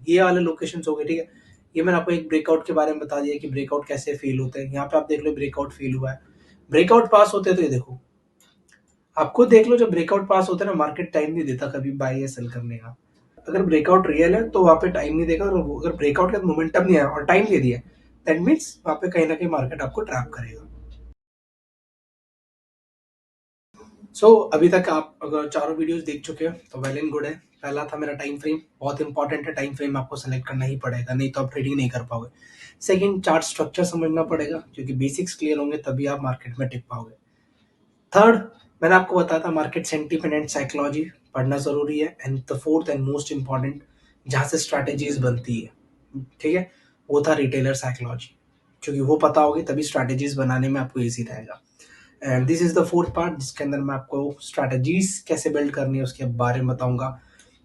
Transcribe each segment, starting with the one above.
ये वाले लोकेशन हो गए, ठीक है। ये मैंने आपको एक ब्रेकआउट के बारे में बता दिया कि ब्रेकआउट कैसे फेल होते हैं। यहाँ पे आप देख लो ब्रेकआउट फेल हुआ है, ब्रेकआउट पास होते हैं तो ये देखो, आपको देख लो जब ब्रेकआउट पास होता है ना, मार्केट टाइम नहीं देता कभी बाय या सेल करने का। अगर ब्रेकआउट रियल है तो वहां पे टाइम नहीं देगा, और अगर ब्रेकआउट का मोमेंटम नहीं आया और टाइम दे दिया, दैट मीन्स वहां पे कहीं ना कहीं मार्केट आपको ट्रैप करेगा। अभी तक आप अगर चारों वीडियोस देख चुके हो तो वेल एंड गुड है। पहला था मेरा टाइम फ्रेम, बहुत इंपॉर्टेंट है, टाइम फ्रेम आपको सेलेक्ट करना ही पड़ेगा, नहीं तो आप ट्रेडिंग नहीं कर पाओगे। सेकंड, चार्ट स्ट्रक्चर समझना पड़ेगा, क्योंकि बेसिक्स क्लियर होंगे तभी आप मार्केट में टिक पाओगे। थर्ड, मैंने आपको बताया था मार्केट सेंटीमेंट एंड साइकोलॉजी पढ़ना जरूरी है। And the fourth and most important, जहां से स्ट्रैटेजीज बनती है, ठीक है, वो था रिटेलर साइकोलॉजी, क्योंकि वो पता होगी तभी स्ट्रैटेजीज बनाने में आपको इजी रहेगा। And this is the fourth part, जिसके अंदर मैं आपको स्ट्रैटेजीज कैसे बिल्ड करनी है उसके बारे में बताऊंगा,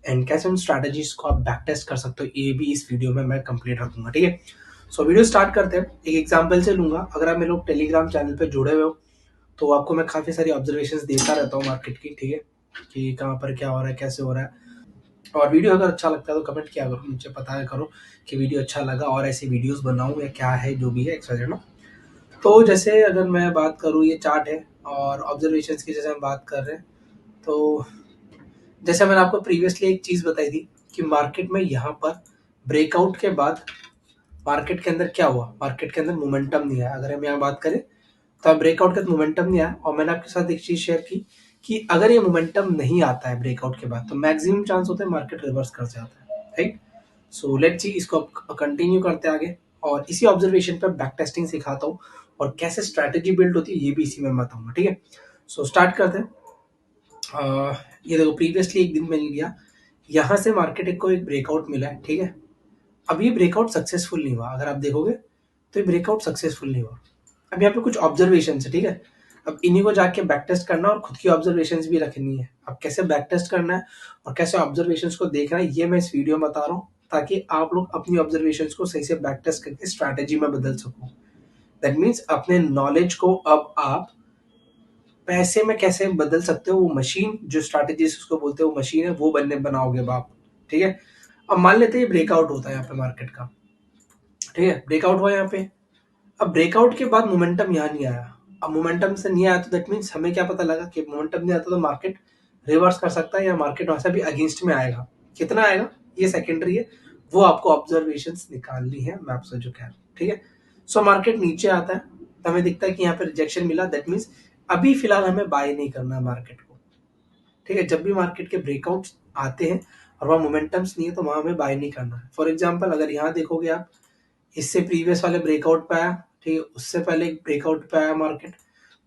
एंड कैसे उन स्ट्रैटेजीज को आप बैक टेस्ट कर सकते हो, ये भी इस वीडियो में मैं कंप्लीट रखूंगा, ठीक है। वीडियो स्टार्ट करते हैं। एक एग्जांपल से लूंगा। अगर आप मेरे लोग टेलीग्राम चैनल पे जुड़े हुए हो तो आपको मैं काफ़ी सारी ऑब्जर्वेशंस देता रहता हूँ मार्केट की, ठीक है, कि कहाँ पर क्या हो रहा है, कैसे हो रहा है। और वीडियो अगर अच्छा लगता है तो कमेंट किया करो, मुझे पता है करो कि वीडियो अच्छा लगा और ऐसी वीडियोस बनाऊँ या क्या है, जो भी है एक्सवाइजेड ना। तो जैसे अगर मैं बात करूँ, ये चार्ट है और ऑब्जर्वेशंस की जैसे हम बात कर रहे हैं, तो जैसे मैंने आपको प्रीवियसली एक चीज़ बताई थी कि मार्केट में यहाँ पर ब्रेकआउट के बाद मार्केट के अंदर क्या हुआ, मार्केट के अंदर मोमेंटम नहीं आया। अगर हम यहाँ बात करें तो अब ब्रेकआउट का मोमेंटम नहीं आया, और मैंने आपके साथ एक चीज शेयर की कि अगर ये मोमेंटम नहीं आता है ब्रेकआउट के बाद तो मैक्सिमम चांस होता है मार्केट रिवर्स कर जाता है, राइट। लेट्स सी, इसको कंटिन्यू करते आगे, और इसी ऑब्जर्वेशन पे बैक टेस्टिंग सिखाता हूँ, और कैसे स्ट्रैटेजी बिल्ड होती है ये भी इसी में बताऊंगा, ठीक है। स्टार्ट करते हैं। ये देखो, प्रीवियसली एक दिन मैंने लिया, यहाँ से मार्केट को एक ब्रेकआउट मिला है, ठीक है। अब ये ब्रेकआउट सक्सेसफुल नहीं हुआ, अगर आप देखोगे तो ये ब्रेकआउट सक्सेसफुल नहीं हुआ। अब यहाँ पे कुछ ऑब्जर्वेशन है, ठीक है। अब इन्हीं को जाके बैक टेस्ट करना और खुद की ऑब्जर्वेशन भी रखनी है। अब कैसे बैक टेस्ट करना है और कैसे ऑब्जर्वेशन को देखना है, ये मैं इस वीडियो में बता रहा हूँ, ताकि आप लोग अपनी ऑब्जर्वेशन को सही से बैक टेस्ट करके स्ट्रैटेजी में बदल सको। दैट मीन्स अपने नॉलेज को अब आप पैसे में कैसे बदल सकते हो, वो मशीन जो स्ट्रैटेजी उसको बोलते हैं, वो मशीन है, वो बनने बनाओगे बाप, ठीक है। अब मान लेते हैं ब्रेकआउट होता है यहाँ पे मार्केट का, ठीक है, ब्रेकआउट हुआ यहाँ पे। अब ब्रेकआउट के बाद मोमेंटम यहाँ नहीं आया। अब मोमेंटम से नहीं आया तो दैट मीन्स हमें क्या पता लगा कि मोमेंटम नहीं आता तो मार्केट रिवर्स कर सकता है, या मार्केट वहां से भी अगेंस्ट में आएगा। कितना आएगा ये सेकेंडरी है, वो आपको ऑब्जर्वेशन निकालनी है, मैं आपसे जो कह रहा हूँ, ठीक है। मार्केट नीचे आता है तो हमें दिखता है कि यहाँ पे रिजेक्शन मिला, दैट मीन्स अभी फिलहाल हमें बाय नहीं करना है मार्केट को, ठीक है। जब भी मार्केट के ब्रेकआउट आते हैं और वहाँ मोमेंटम्स नहीं है तो वहां हमें बाय नहीं करना है। फॉर एग्जाम्पल अगर यहाँ देखोगे आप, इससे प्रीवियस वाले ब्रेकआउट पे आया, ठीक है, उससे पहले एक ब्रेकआउट पे आया मार्केट,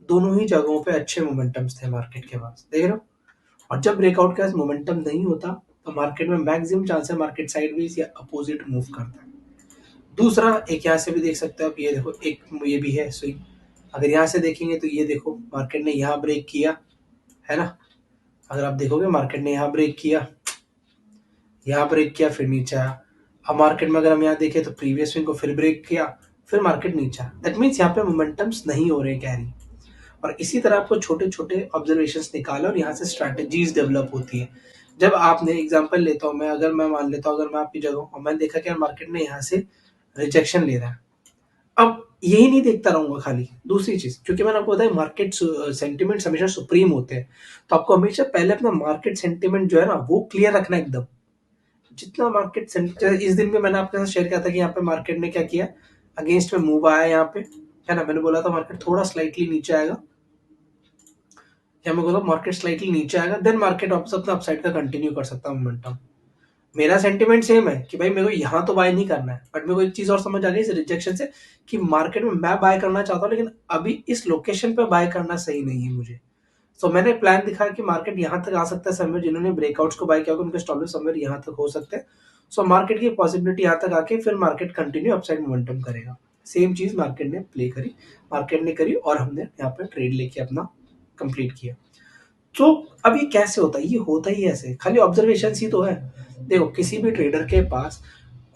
दोनों ही जगहों पे अच्छे मोमेंटम्स थे मार्केट के पास, देख रहे हो। और जब ब्रेकआउट के पास मोमेंटम नहीं होता तो मार्केट में मैक्सिमम चांस है मार्केट साइडवेज या अपोजिट मूव करता है। दूसरा, एक यहाँ से भी देख सकते हो आप, ये देखो एक ये भी है स्विंग। अगर यहाँ से देखेंगे तो ये देखो मार्केट ने यहाँ ब्रेक किया, है ना। अगर आप देखोगे मार्केट ने यहाँ ब्रेक किया, यहाँ ब्रेक किया, फिर नीचे आया। अब मार्केट में अगर हम यहाँ देखें तो प्रीवियस स्विंग को फिर ब्रेक किया, फिर मार्केट नीचे आया, दैट मीन्स यहाँ पे मोमेंटम्स नहीं हो रहे कैरी। और इसी तरह आपको छोटे छोटे ऑब्जर्वेशंस निकाले और यहाँ से स्ट्रैटेजीज डेवलप होती है। जब आपने एग्जांपल लेता हूँ मैं, अगर मैं मान लेता हूँ, अगर मैं आपकी जगह और मैंने देखा कि मार्केट ने यहाँ से रिजेक्शन ले रहा है, अब यही नहीं देखता रहूंगा खाली। दूसरी चीज, क्योंकि मैंने आपको बताया मार्केट सेंटिमेंट हमेशा सुप्रीम होते हैं, तो आपको हमेशा पहले अपना मार्केट सेंटिमेंट जो है ना वो क्लियर रखना एकदम। जितना मार्केट इस दिन में मैंने आपके साथ शेयर किया था कि यहाँ पे मार्केट ने क्या किया, अगेंस्ट में मूव आया यहाँ पे, है ना। मैंने बोला था मार्केट थोड़ा स्लाइटली नीचे आएगा, या मैं बोला मार्केट स्लाइटली नीचे आएगा, देन मार्केट वापस अपना अपसाइड का कंटिन्यू कर सकता है मोमेंटम। मेरा सेंटिमेंट सेम है कि भाई मेरे को यहाँ तो बाय नहीं करना है, बट मेरे को एक चीज और समझ आ गई इस रिजेक्शन से कि मार्केट में मैं बाय करना चाहता हूँ, लेकिन अभी इस लोकेशन पे बाय करना सही नहीं है मुझे। मैंने प्लान दिखा कि मार्केट यहाँ तक आ सकता है समवेयर, जिन्होंने ब्रेकआउट्स को बाय किया होगा उनके स्टॉप लॉस समवेयर यहाँ तक हो सकते हैं। मार्केट की पॉसिबिलिटी यहाँ तक आके फिर मार्केट कंटिन्यू अपसाइड मोमेंटम करेगा। सेम चीज मार्केट ने प्ले करी, मार्केट ने करी, और हमने यहाँ पे ट्रेड लेके अपना कंप्लीट किया। तो अब ये कैसे होता है, ये होता ही ऐसे, खाली ऑब्जर्वेशन ही तो है। देखो, किसी भी ट्रेडर के पास,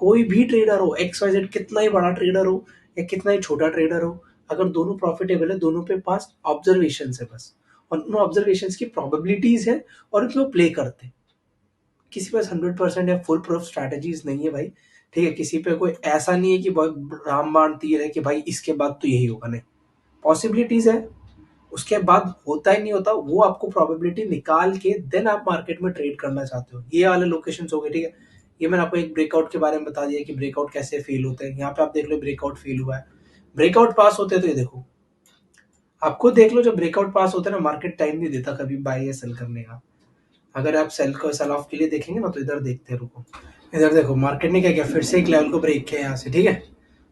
कोई भी ट्रेडर हो, एक्स वाई जेड, कितना ही बड़ा ट्रेडर हो या कितना ही छोटा ट्रेडर हो, अगर दोनों प्रॉफिटेबल है, दोनों पे पास ऑब्जर्वेशन है बस, और उन ऑब्जर्वेशन की प्रोबेबिलिटीज है और उनको प्ले करते हैं। किसी पास 100% या फुल प्रूफ स्ट्रैटेजीज नहीं है भाई, ठीक है। किसी पे कोई ऐसा नहीं है कि बहुत रामबाण तीर है कि भाई इसके बाद तो यही होगा, नहीं। पॉसिबिलिटीज है, उसके बाद होता ही नहीं होता, वो आपको प्रोबेबिलिटी निकाल के देन आप मार्केट में ट्रेड करना चाहते हो। ये वाले लोकेशन हो गए, ठीक है। ये मैंने आपको एक ब्रेकआउट के बारे में बता दिया कि ब्रेकआउट कैसे फेल होते हैं। यहाँ पे आप देख लो ब्रेकआउट फेल हुआ है, ब्रेकआउट पास होते हैं तो ये देखो, आपको देख लो जब ब्रेकआउट पास होता है ना, मार्केट टाइम नहीं देता कभी बाय या सेल करने का। अगर आप सेल को सेल ऑफ के लिए देखेंगे ना, तो इधर देखते हैं, रुको, इधर देखो मार्केट ने क्या किया, फिर से एक लेवल को ब्रेक किया यहाँ से, ठीक है।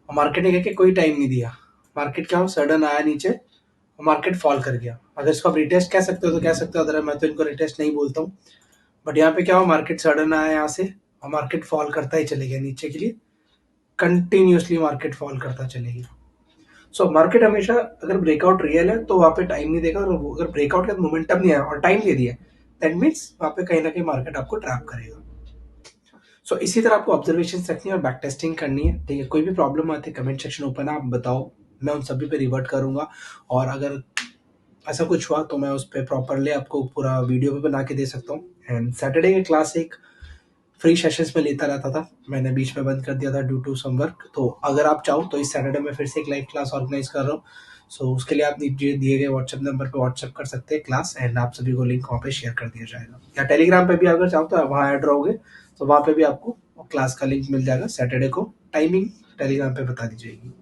और मार्केट ने क्या किया, कोई टाइम नहीं दिया, मार्केट क्या हो सडन आया नीचे और मार्केट फॉल कर गया। अगर इसको आप रिटेस्ट कह सकते हो तो कह सकते हो, अदर मैं तो इनको रिटेस्ट नहीं बोलता हूँ। बट यहाँ पे क्या हो, मार्केट सडन आया यहाँ से और मार्केट फॉल करता ही चले गया नीचे के लिए, कंटिन्यूसली मार्केट फॉल करता चलेगी। सो मार्केट हमेशा अगर ब्रेकआउट रियल है तो वहाँ पे टाइम नहीं देगा, और अगर ब्रेकआउट का मोमेंटम नहीं आया और टाइम दे दिया, दैट मीन्स वहाँ पे कहीं ना कहीं मार्केट आपको ट्रैप करेगा। सो इसी तरह आपको ऑब्जर्वेशन रखनी है और बैक टेस्टिंग करनी है, ठीक है। कोई भी प्रॉब्लम आती है कमेंट सेक्शन ओपन है, आप बताओ, मैं उन सभी पे रिवर्ट करूंगा। और अगर ऐसा कुछ हुआ तो मैं उस पर प्रॉपरली आपको पूरा वीडियो भी बना के दे सकता हूँ। एंड सैटरडे की क्लास एक फ्री सेशंस में लेता रहता था, मैंने बीच में बंद कर दिया था ड्यू टू सम वर्क। तो अगर आप चाहो तो इस सैटरडे में फिर से एक लाइव क्लास ऑर्गेनाइज कर रहा हूँ। सो उसके लिए आप दिए गए व्हाट्सएप नंबर पे व्हाट्सएप कर सकते हैं क्लास, एंड आप सभी को लिंक वहाँ पे शेयर कर दिया जाएगा। या टेलीग्राम पे भी अगर चाहो तो आप वहाँ ऐड रहोगे तो वहाँ पे भी आपको क्लास का लिंक मिल जाएगा। सैटरडे को टाइमिंग टेलीग्राम पे बता दी जाएगी।